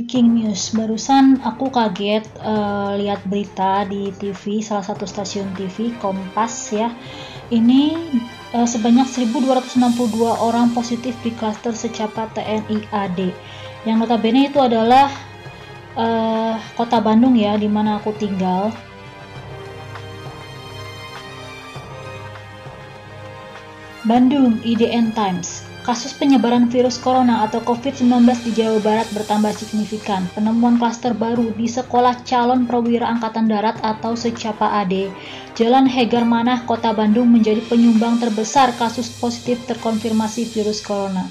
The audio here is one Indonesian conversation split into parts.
Breaking news, barusan aku kaget lihat berita di TV, salah satu stasiun TV, Kompas ya. Ini sebanyak 1.262 orang positif di klaster secapa TNI AD. Yang notabene itu adalah kota Bandung ya, di mana aku tinggal. Bandung, IDN Times. Kasus penyebaran virus corona atau COVID-19 di Jawa Barat bertambah signifikan. Penemuan klaster baru di Sekolah Calon Perwira Angkatan Darat atau Secapa AD, Jalan Hegar Manah, Kota Bandung menjadi penyumbang terbesar kasus positif terkonfirmasi virus corona.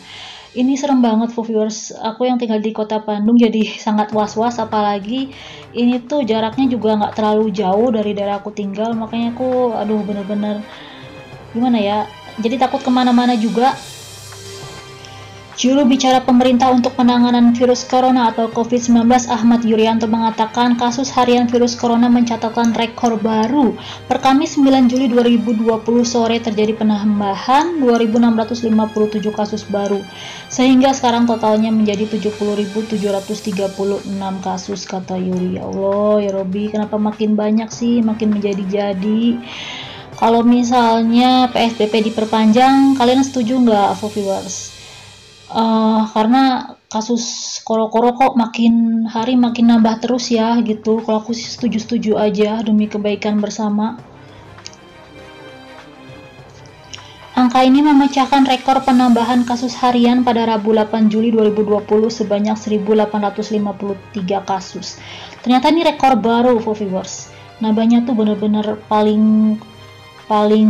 Ini serem banget, viewers. Aku yang tinggal di Kota Bandung jadi sangat was-was, apalagi ini tuh jaraknya juga nggak terlalu jauh dari daerah aku tinggal, makanya aku bener-bener gimana ya, jadi takut kemana-mana juga. Juru bicara pemerintah untuk penanganan virus corona atau COVID-19 Ahmad Yuryanto mengatakan kasus harian virus corona mencatatkan rekor baru. Per Kamis 9 Juli 2020 sore terjadi penambahan 2.657 kasus baru, sehingga sekarang totalnya menjadi 70.736 kasus, kata Yuri. Ya Allah, ya Robi, kenapa makin banyak sih, makin menjadi-jadi. Kalau misalnya PSBB diperpanjang, kalian setuju nggak, viewers? Karena kasus koro-koro kok makin hari makin nambah terus ya gitu. Kalau aku sih setuju-setuju aja demi kebaikan bersama. Angka ini memecahkan rekor penambahan kasus harian pada Rabu 8 Juli 2020 sebanyak 1.853 kasus. Ternyata ini rekor baru, viewers. Nambahnya tuh bener-bener paling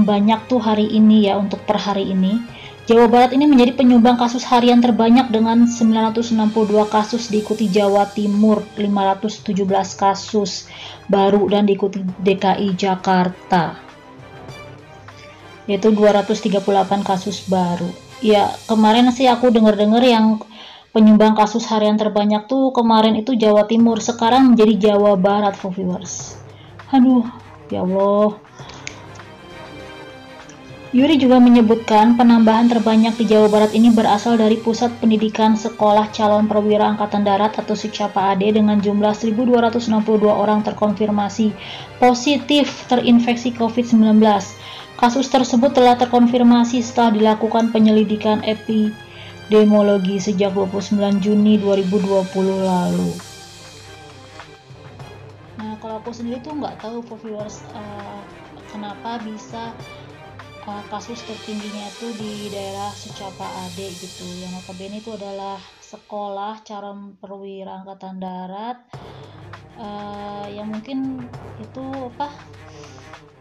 banyak tuh hari ini ya, untuk per hari ini. Jawa Barat ini menjadi penyumbang kasus harian terbanyak dengan 962 kasus, diikuti Jawa Timur 517 kasus baru dan diikuti DKI Jakarta yaitu 238 kasus baru. Ya, kemarin sih aku dengar-dengar yang penyumbang kasus harian terbanyak tuh kemarin itu Jawa Timur, sekarang menjadi Jawa Barat, viewers. Aduh, ya Allah. Yuri juga menyebutkan penambahan terbanyak di Jawa Barat ini berasal dari Pusat Pendidikan Sekolah Calon Perwira Angkatan Darat atau Secapa AD dengan jumlah 1.262 orang terkonfirmasi positif terinfeksi COVID-19. Kasus tersebut telah terkonfirmasi setelah dilakukan penyelidikan epidemiologi sejak 29 Juni 2020 lalu. Nah, kalau aku sendiri tuh nggak tahu, viewers, kenapa bisa kasus tertingginya itu di daerah Secapa AD gitu, yang notabene itu adalah Sekolah Calon Perwira Angkatan Darat, yang mungkin itu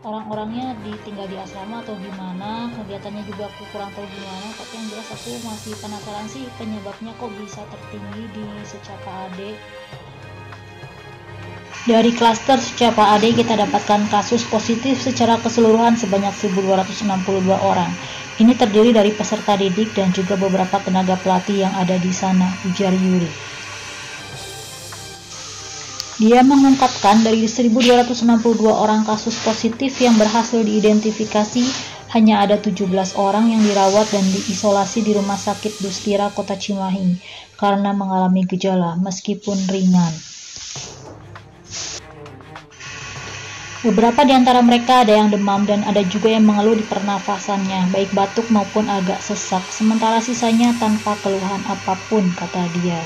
orang-orangnya ditinggal di asrama atau gimana, kegiatannya juga aku kurang tahu gimana, tapi yang jelas aku masih penasaran sih penyebabnya kok bisa tertinggi di Secapa AD. Dari klaster Secapa AD kita dapatkan kasus positif secara keseluruhan sebanyak 1.262 orang. Ini terdiri dari peserta didik dan juga beberapa tenaga pelatih yang ada di sana, ujar Yuri. Dia mengungkapkan dari 1.262 orang kasus positif yang berhasil diidentifikasi, hanya ada 17 orang yang dirawat dan diisolasi di Rumah Sakit Dustira Kota Cimahi karena mengalami gejala meskipun ringan. Beberapa di antara mereka ada yang demam dan ada juga yang mengeluh di pernafasannya, baik batuk maupun agak sesak, sementara sisanya tanpa keluhan apapun, kata dia.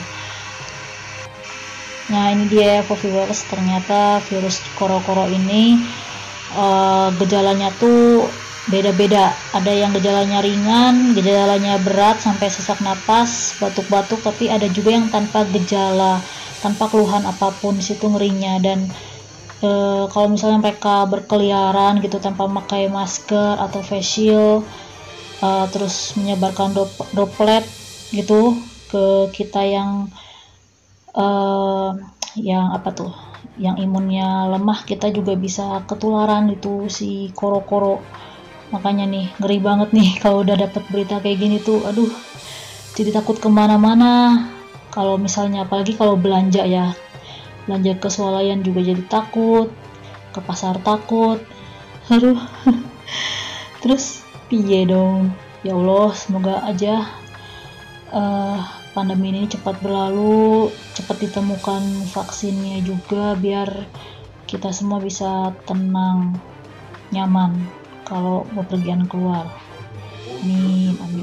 Nah, ini dia, viewers, ternyata virus koro-koro ini gejalanya tuh beda-beda. Ada yang gejalanya ringan, gejalanya berat sampai sesak napas, batuk-batuk, tapi ada juga yang tanpa gejala, tanpa keluhan apapun, di situ ngerinya. Dan kalau misalnya mereka berkeliaran gitu tanpa memakai masker atau face shield, terus menyebarkan droplet gitu ke kita yang yang imunnya lemah, kita juga bisa ketularan itu si koro-koro. Makanya nih ngeri banget nih kalau udah dapat berita kayak gini tuh, aduh, jadi takut kemana-mana. Kalau misalnya apalagi kalau belanja ya, belanja ke swalayan juga jadi takut, ke pasar takut, aduh. Terus piye dong, ya Allah, semoga aja pandemi ini cepat berlalu, cepat ditemukan vaksinnya juga, biar kita semua bisa tenang, nyaman kalau bepergian keluar. Amin, amin.